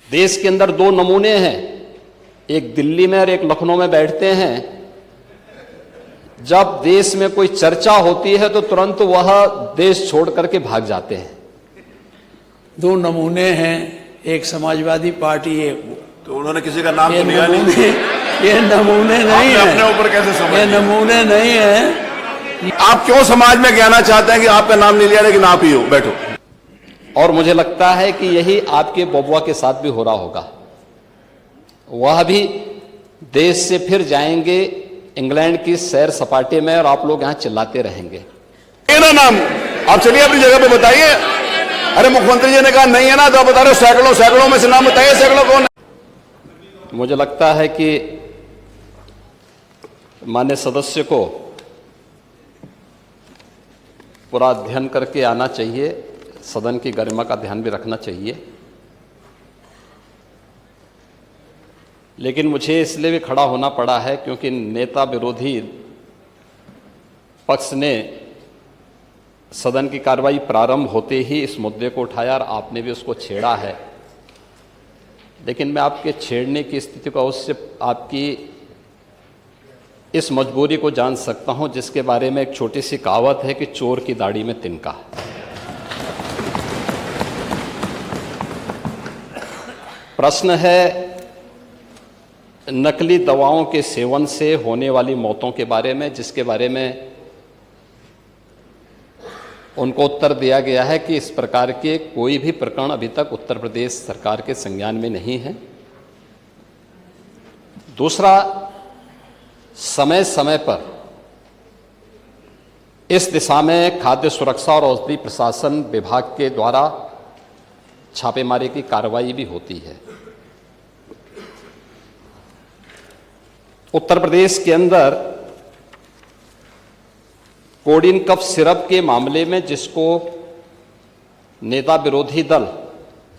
देश के अंदर दो नमूने हैं, एक दिल्ली में और एक लखनऊ में बैठते हैं। जब देश में कोई चर्चा होती है तो तुरंत वह देश छोड़ करके भाग जाते हैं। दो नमूने हैं, एक समाजवादी पार्टी, एक तो उन्होंने किसी का नाम तो लिया नहीं। ये नमूने नहीं है, अपने ऊपर कैसे समझ? ये नमूने नहीं है। आप क्यों समाज में कहना चाहते हैं कि आपका नाम नहीं लिया लेकिन आप ही हो? बैठो। और मुझे लगता है कि यही आपके बबुआ के साथ भी हो रहा होगा। वह भी देश से फिर जाएंगे इंग्लैंड की सैर सपाटे में और आप लोग यहां चिल्लाते रहेंगे। ना नाम आप चलिए अपनी जगह पे बताइए। अरे मुख्यमंत्री जी ने कहा नहीं है ना, तो आप बता रहे हो सैकड़ों सैकड़ों में से नाम बताइए, सैकड़ों कौन है? मुझे लगता है कि माननीय सदस्य को पूरा अध्ययन करके आना चाहिए, सदन की गरिमा का ध्यान भी रखना चाहिए। लेकिन मुझे इसलिए भी खड़ा होना पड़ा है क्योंकि नेता विरोधी पक्ष ने सदन की कार्रवाई प्रारंभ होते ही इस मुद्दे को उठाया और आपने भी उसको छेड़ा है। लेकिन मैं आपके छेड़ने की स्थिति को उससे आपकी इस मजबूरी को जान सकता हूं, जिसके बारे में एक छोटी सी कहावत है कि चोर की दाढ़ी में तिनका। प्रश्न है नकली दवाओं के सेवन से होने वाली मौतों के बारे में, जिसके बारे में उनको उत्तर दिया गया है कि इस प्रकार के कोई भी प्रकरण अभी तक उत्तर प्रदेश सरकार के संज्ञान में नहीं है। दूसरा, समय समय पर इस दिशा में खाद्य सुरक्षा और औषधि प्रशासन विभाग के द्वारा छापेमारी की कार्रवाई भी होती है। उत्तर प्रदेश के अंदर कोडिन कफ सिरप के मामले में, जिसको नेता विरोधी दल,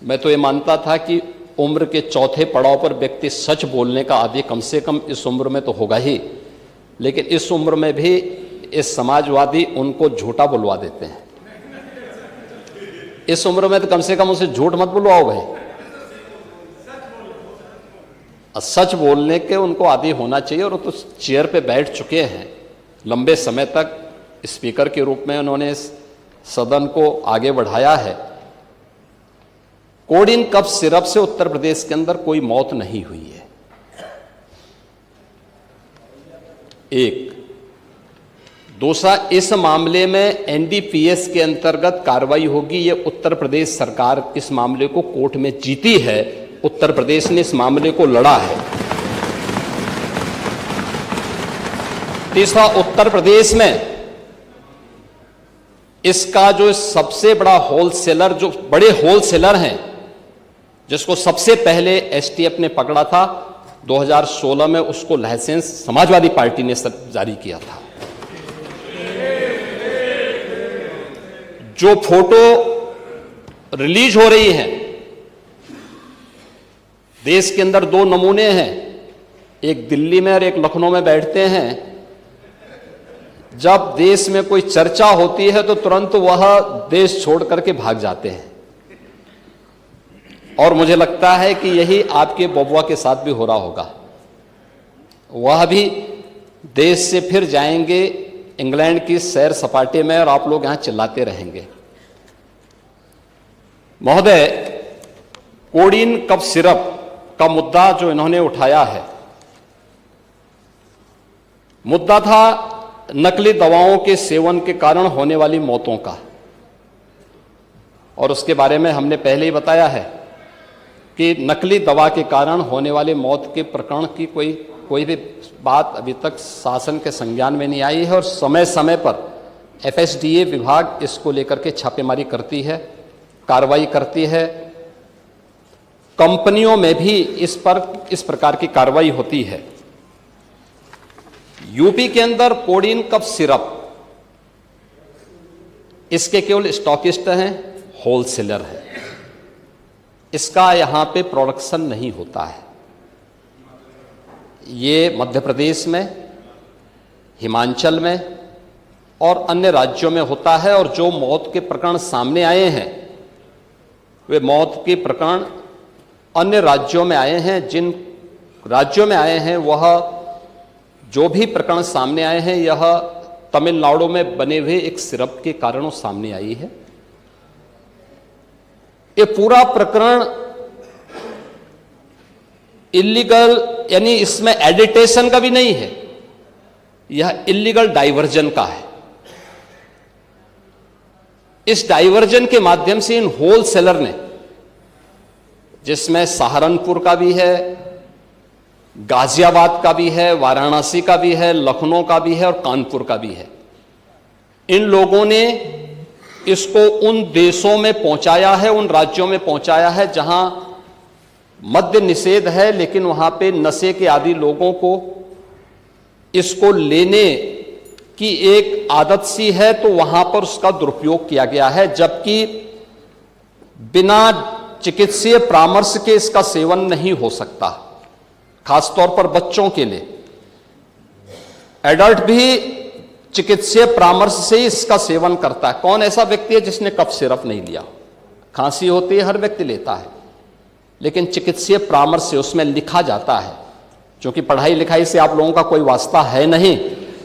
मैं तो ये मानता था कि उम्र के चौथे पड़ाव पर व्यक्ति सच बोलने का आदि कम से कम इस उम्र में तो होगा ही, लेकिन इस उम्र में भी इस समाजवादी उनको झूठा बुलवा देते हैं। इस उम्र में तो कम से कम उसे झूठ मत बुलवाओ भाई, सच बोलने के उनको आदी होना चाहिए। और वो तो चेयर पे बैठ चुके हैं, लंबे समय तक स्पीकर के रूप में उन्होंने सदन को आगे बढ़ाया है। कोडिन कफ सिरप से उत्तर प्रदेश के अंदर कोई मौत नहीं हुई है। एक। दूसरा, इस मामले में एनडीपीएस के अंतर्गत कार्रवाई होगी। ये उत्तर प्रदेश सरकार इस मामले को कोर्ट में जीती है, उत्तर प्रदेश ने इस मामले को लड़ा है। तीसरा, उत्तर प्रदेश में इसका जो सबसे बड़ा होलसेलर, जो बड़े होलसेलर हैं, जिसको सबसे पहले एसटीएफ ने पकड़ा था 2016 में, उसको लाइसेंस समाजवादी पार्टी ने जारी किया था। जो फोटो रिलीज हो रही है, देश के अंदर दो नमूने हैं, एक दिल्ली में और एक लखनऊ में बैठते हैं। जब देश में कोई चर्चा होती है तो तुरंत वह देश छोड़ करके भाग जाते हैं। और मुझे लगता है कि यही आपके बबुआ के साथ भी हो रहा होगा। वह भी देश से फिर जाएंगे इंग्लैंड की सैर सपाटे में और आप लोग यहां चिल्लाते रहेंगे। महोदय, कोडिन कफ सिरप का मुद्दा जो इन्होंने उठाया है, मुद्दा था नकली दवाओं के सेवन के कारण होने वाली मौतों का। और उसके बारे में हमने पहले ही बताया है कि नकली दवा के कारण होने वाली मौत के प्रकरण की कोई भी बात अभी तक शासन के संज्ञान में नहीं आई है। और समय समय पर एफएसडीए विभाग इसको लेकर के छापेमारी करती है, कार्रवाई करती है। कंपनियों में भी इस प्रकार की कार्रवाई होती है। यूपी के अंदर कोडिन कफ सिरप, इसके केवल स्टॉकिस्ट हैं, होलसेलर है, इसका यहां पे प्रोडक्शन नहीं होता है। ये मध्य प्रदेश में, हिमाचल में और अन्य राज्यों में होता है। और जो मौत के प्रकरण सामने आए हैं, वे मौत के प्रकरण अन्य राज्यों में आए हैं, जिन राज्यों में आए हैं वह जो भी प्रकरण सामने आए हैं यह तमिलनाडु में बने हुए एक सिरप के कारणों सामने आई है। ये पूरा प्रकरण इलीगल, यानी इसमें एडिटेशन का भी नहीं है, यह इलीगल डाइवर्जन का है। इस डाइवर्जन के माध्यम से इन होलसेलर ने, जिसमें सहारनपुर का भी है, गाजियाबाद का भी है, वाराणसी का भी है, लखनऊ का भी है और कानपुर का भी है, इन लोगों ने इसको उन देशों में पहुंचाया है, उन राज्यों में पहुंचाया है जहां मद्य निषेध है, लेकिन वहां पे नशे के आदी लोगों को इसको लेने की एक आदत सी है, तो वहां पर उसका दुरुपयोग किया गया है, जबकि बिना चिकित्सीय परामर्श के इसका सेवन नहीं हो सकता, खासतौर पर बच्चों के लिए। एडल्ट भी चिकित्सीय परामर्श से ही इसका सेवन करता है। कौन ऐसा व्यक्ति है जिसने कफ सिरप नहीं लिया? खांसी होती है, हर व्यक्ति लेता है, लेकिन चिकित्सीय परामर्श से उसमें लिखा जाता है। क्योंकि पढ़ाई लिखाई से आप लोगों का कोई वास्ता है नहीं,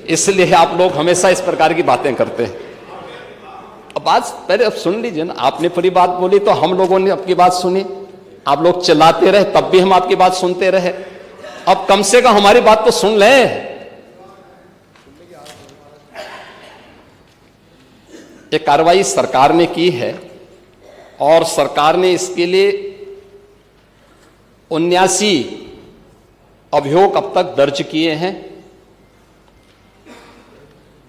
इसलिए आप लोग हमेशा इस प्रकार की बातें करते हैं। अब बात पहले अब सुन लीजिए ना, आपने पूरी बात बोली तो हम लोगों ने आपकी बात सुनी, आप लोग चिल्लाते रहे तब भी हम आपकी बात सुनते रहे। अब कम से कम हमारी बात तो सुन लें। ये कार्रवाई सरकार ने की है और सरकार ने इसके लिए 79 अभियोग अब तक दर्ज किए हैं।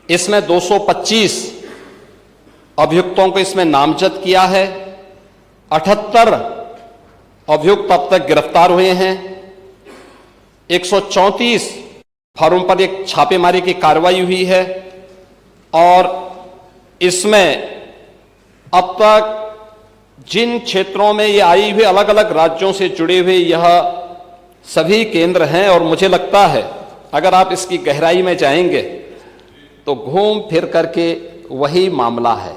इसमें 225 अभियुक्तों को इसमें नामजद किया है। 78 अभियुक्त अब तक गिरफ्तार हुए हैं। 134 फर्म पर एक छापेमारी की कार्रवाई हुई है और इसमें अब तक जिन क्षेत्रों में ये आई हुई अलग अलग राज्यों से जुड़े हुए यह सभी केंद्र हैं और मुझे लगता है अगर आप इसकी गहराई में जाएंगे तो घूम फिर करके वही मामला है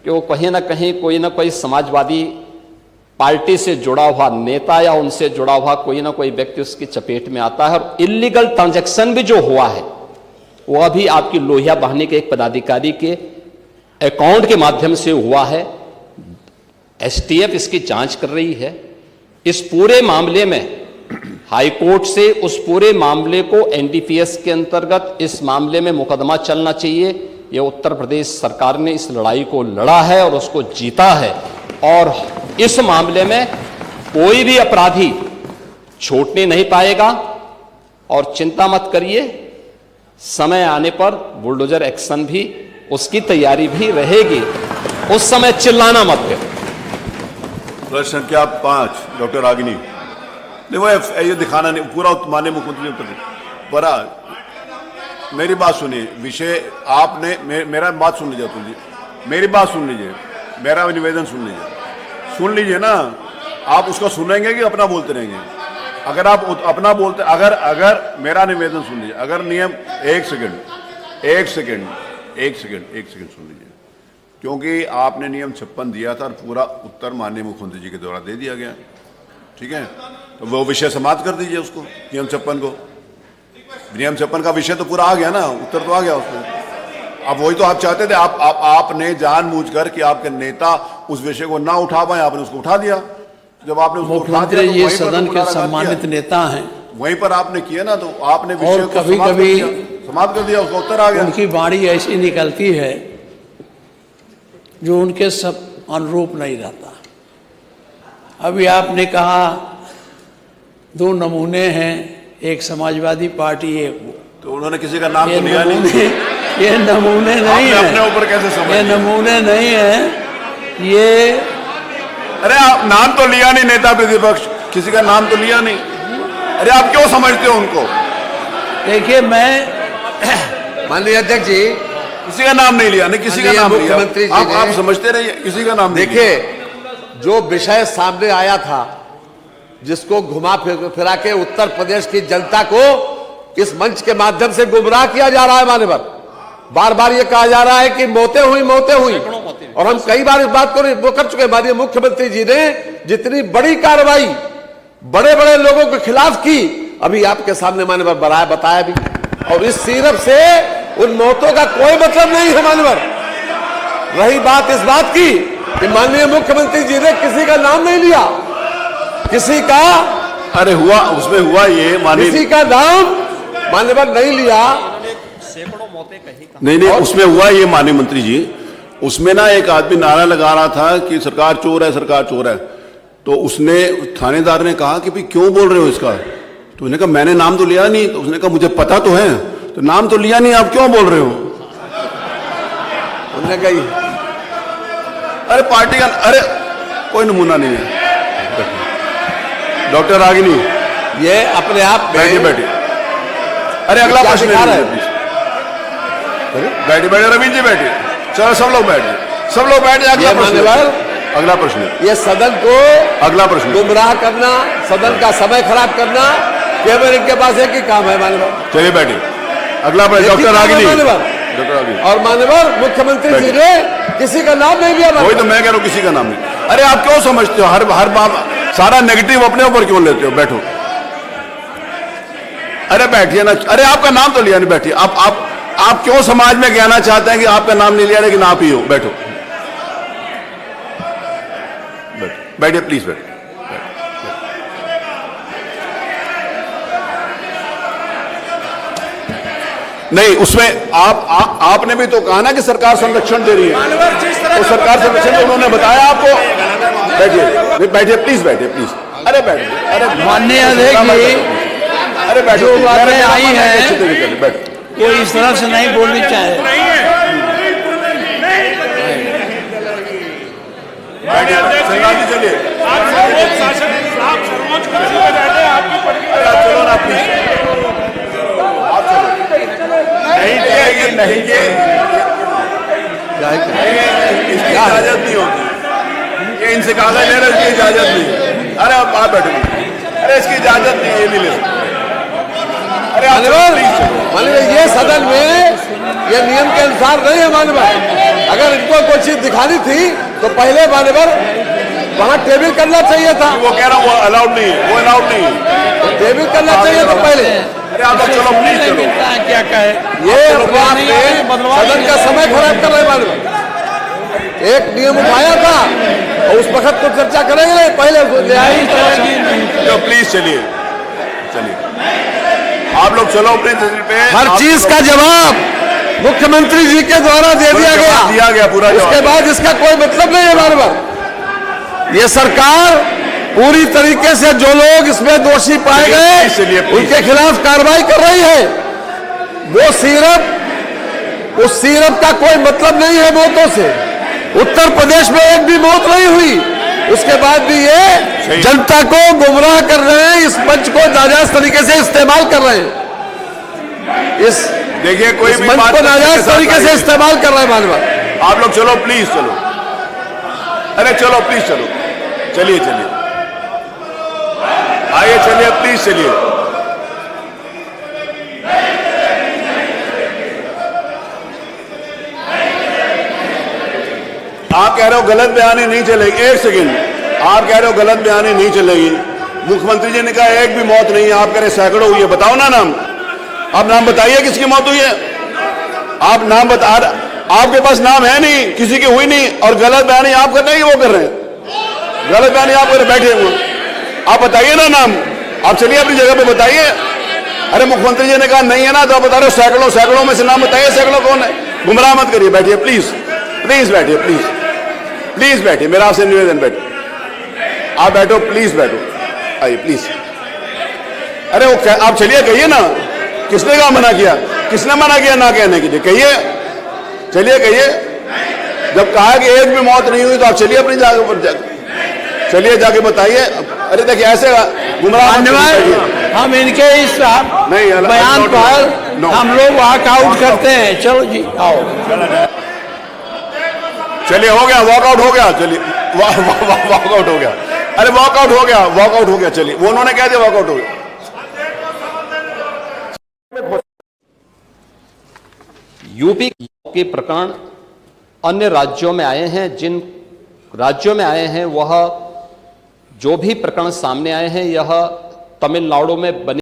कि वो कहीं ना कहीं कोई ना कोई समाजवादी पार्टी से जुड़ा हुआ नेता या उनसे जुड़ा हुआ कोई ना कोई व्यक्ति उसकी चपेट में आता है। और इलीगल ट्रांजैक्शन भी जो हुआ है वह भी आपकी लोहिया बहाने के एक पदाधिकारी के अकाउंट के माध्यम से हुआ है। एसटीएफ इसकी जांच कर रही है। इस पूरे मामले में हाईकोर्ट से उस पूरे मामले को एनडीपीएस के अंतर्गत इस मामले में मुकदमा चलना चाहिए। यह उत्तर प्रदेश सरकार ने इस लड़ाई को लड़ा है और उसको जीता है और इस मामले में कोई भी अपराधी छूटने नहीं पाएगा। और चिंता मत करिए, समय आने पर बुलडोजर एक्शन भी उसकी तैयारी भी रहेगी, उस समय चिल्लाना मत करो। प्रश्न संख्या 5 डॉक्टर रागिनी। नहीं वो ये दिखाना नहीं, पूरा माननीय मुख्यमंत्री उत्तर बड़ा। मेरी बात सुनिए, विषय आपने मेरा बात सुन लीजिए, मेरी बात सुन लीजिए, मेरा निवेदन सुन लीजिए ना। आप उसको सुनेंगे कि अपना बोलते रहेंगे? अगर आप अपना बोलते, अगर मेरा निवेदन सुन लीजिए, अगर नियम एक सेकंड सुन लीजिए, क्योंकि आपने नियम 56 दिया था और पूरा उत्तर माननीय मुख्यमंत्री जी के द्वारा दे दिया गया, ठीक है? तो वो विषय समाप्त कर दीजिए उसको, नियम 56 को। नियम 56 का विषय तो पूरा आ गया ना, उत्तर तो आ गया उसमें। अब वही तो आप चाहते थे, आपने जानबूझकर कि आपके नेता उस विषय को ना उठा पाए, आपने उसको उठा दिया। जब आपने उसको उठा दिया, ये सदन के सम्मानित नेता हैं, वहीं पर आपने किया ना, तो आपने विषय और को कभी समाप्त कर दिया, उसका उत्तर आ गया। उनकी वाणी ऐसी निकलती है जो उनके सब अनुरूप नहीं रहता। अभी आपने कहा 2 नमूने हैं, एक समाजवादी पार्टी, एक वो। तो उन्होंने किसी का नाम तो लिया नहीं। ये नमूने नहीं है, अपने ऊपर कैसे समझ? ये नमूने नहीं है ये। अरे आप नाम तो लिया नहीं, नेता प्रतिपक्ष किसी का नाम तो लिया नहीं। अरे आप क्यों समझते हो उनको? देखिए, मैं माननीय अध्यक्ष जी, किसी का नाम नहीं लिया, नहीं किसी का नाम लिया। मुख्यमंत्री जी आप समझते रहिए, किसी का नाम देखिए, जो विषय सामने आया था, जिसको घुमा फिरा के उत्तर प्रदेश की जनता को इस मंच के माध्यम से गुमराह किया जा रहा है मान्यवर, बार बार ये कहा जा रहा है कि मौतें हुई और हम कई बार इस बात को वो कर चुके हैं। माननीय मुख्यमंत्री जी ने जितनी बड़ी कार्रवाई बड़े बड़े लोगों के खिलाफ की, अभी आपके सामने माननीय बताया भी, और इस सिरप से उन मौतों का कोई मतलब नहीं है माननीय। रही बात इस बात की कि माननीय मुख्यमंत्री जी ने किसी का नाम नहीं लिया, किसी का, अरे हुआ, उसमें हुआ ये माननीय, किसी का नाम माननीय नहीं लिया। सैकड़ों मौतें कहीं नहीं, उसमें हुआ ये माननीय मंत्री जी, उसमें ना एक आदमी नारा लगा रहा था कि सरकार चोर है, सरकार चोर है। तो उसने, थानेदार ने कहा कि भाई क्यों बोल रहे हो इसका? तो उसने कहा मैंने नाम तो लिया नहीं। तो उसने कहा मुझे पता तो है, तो नाम तो लिया नहीं, आप क्यों बोल रहे हो? उन्होंने कही अरे पार्टी का, अरे कोई नमूना नहीं है। डॉक्टर रागिनी, ये अपने आप बैठिए बैठिए। अरे अगला प्रश्न दिखा रहा है? बैठिए बैठिए, रवीन जी बैठिए। चलो सब लोग बैठिए, सब लोग बैठ जाए। अगला प्रश्न, ये सदन को अगला प्रश्न, गुमराह करना, सदन का समय खराब करना, केवल इनके पास एक ही काम है माननीय। चलिए बैठिए। अगला प्रश्न, डॉक्टर रागिनी, डॉक्टर रागिनी। और माननीय मुख्यमंत्री जी ने किसी का नाम नहीं लिया। वही तो मैं कह रहा हूँ, किसी का नाम नहीं। अरे आप क्यों समझते हो, हर बात सारा नेगेटिव अपने ऊपर क्यों लेते हो? बैठो, अरे बैठिए ना। अरे आपका नाम तो लिया नहीं, बैठिए। आप क्यों समाज में कहना चाहते हैं कि आपका नाम नहीं लिया लेकिन आप ही हो? बैठो, बैठिए प्लीज, बैठिए। नहीं, उसमें आपने भी तो कहा ना कि सरकार संरक्षण दे रही है, तो सरकार संरक्षण उन्होंने बताया आपको। बैठिए बैठिए प्लीज, बैठिए प्लीज। अरे बैठिए, अरे माननीय अध्यक्ष, अरे बैठो, जो बातें आई हैं बैठो। वो इस तरह से नहीं बोलनी चाहिए। सरकार जी चलिए, नहीं ये इसकी इजाजत नहीं होती, ये इनसे कागज ले रहे, इसकी इजाजत नहीं है। अरे आप बैठो, अरे इसकी इजाजत नहीं, ये नहीं ले सकते। अरे माननीय ये सदन में ये नियम के अनुसार नहीं है माननीय। अगर इनको कोई चीज दिखानी थी तो पहले माननीय वहां टेबल करना चाहिए था। वो कह रहा हूँ वो अलाउड नहीं है, वो अलाउड नहीं है, टेबल करना चाहिए था पहले। अरे आप चलो प्लीज चलो। क्या कहे, ये सदन का समय खराब कर रहे हैं माननीय। एक नियम उठाया था और उस वक्त तो चर्चा करेंगे, पहले तो प्लीज चलिए, आप लोग चलो अपने पे। हर चीज का जवाब मुख्यमंत्री जी के द्वारा दे दिया गया पूरा। उसके बाद इसका कोई मतलब नहीं है बार-बार। ये सरकार पूरी तरीके से जो लोग इसमें दोषी पाए गए उनके खिलाफ कार्रवाई कर रही है। वो सिरप, उस सिरप का कोई मतलब नहीं है मौतों से। उत्तर प्रदेश में एक भी मौत नहीं हुई, उसके बाद भी ये जनता को गुमराह कर रहे हैं, इस मंच को नाजायज तरीके से इस्तेमाल कर रहे हैं। इस देखिए कोई भी मंच को नाजायज तरीके से इस्तेमाल कर रहे हैं माननीय। आप लोग चलो प्लीज, चलो, अरे चलो प्लीज चलो, चलिए चलिए, आइए चलिए प्लीज चलिए। आप कह रहे हो गलत बयानी नहीं चलेगी, एक सेकेंड, आप कह रहे हो गलत बयानी नहीं चलेगी। मुख्यमंत्री जी ने कहा एक भी मौत नहीं है, आप कह रहे सैकड़ों हुई है। बताओ ना नाम, आप नाम बताइए किसकी मौत हुई है। आप नाम बता, आपके पास नाम है नहीं, किसी की हुई नहीं, और गलत बयानी आप कर रहे हैं कि वो कर रहे हैं? गलत बयानी आप कर बैठे हुए, आप बताइए ना नाम, आप चलिए अपनी जगह पे बताइए। अरे मुख्यमंत्री जी ने कहा नहीं है ना, तो आप बता रहे हो सैकड़ों, सैकड़ों में से नाम बताइए, सैकड़ों कौन है? गुमराह मत करिए, बैठिए प्लीज, प्लीज बैठिए, प्लीज प्लीज बैठिए, मेरा आपसे निवेदन, बैठिए, आप बैठो प्लीज, बैठो, आइए प्लीज। अरे वो आप चलिए, कहिए ना, किसने कहा मना किया? किसने मना किया ना कहने के लिए? कहिए, चलिए कहिए। जब कहा कि एक भी मौत नहीं हुई तो आप चलिए अपनी जगह पर, चलिए जाके बताइए। अरे देखिए ऐसे गुमराह, हम इनके इस बयान पर हम लोग वॉकआउट करते हैं। चलो जी आओ, चलिए हो गया, वॉकआउट हो गया, चलिए वॉकआउट हो गया। अरे वॉकआउट हो गया, वॉकआउट हो गया, चलिए, वो उन्होंने कह दिया वॉकआउट हो गया। यूपी के प्रकरण अन्य राज्यों में आए हैं, जिन राज्यों में आए हैं वह जो भी प्रकरण सामने आए हैं यह तमिलनाडु में बने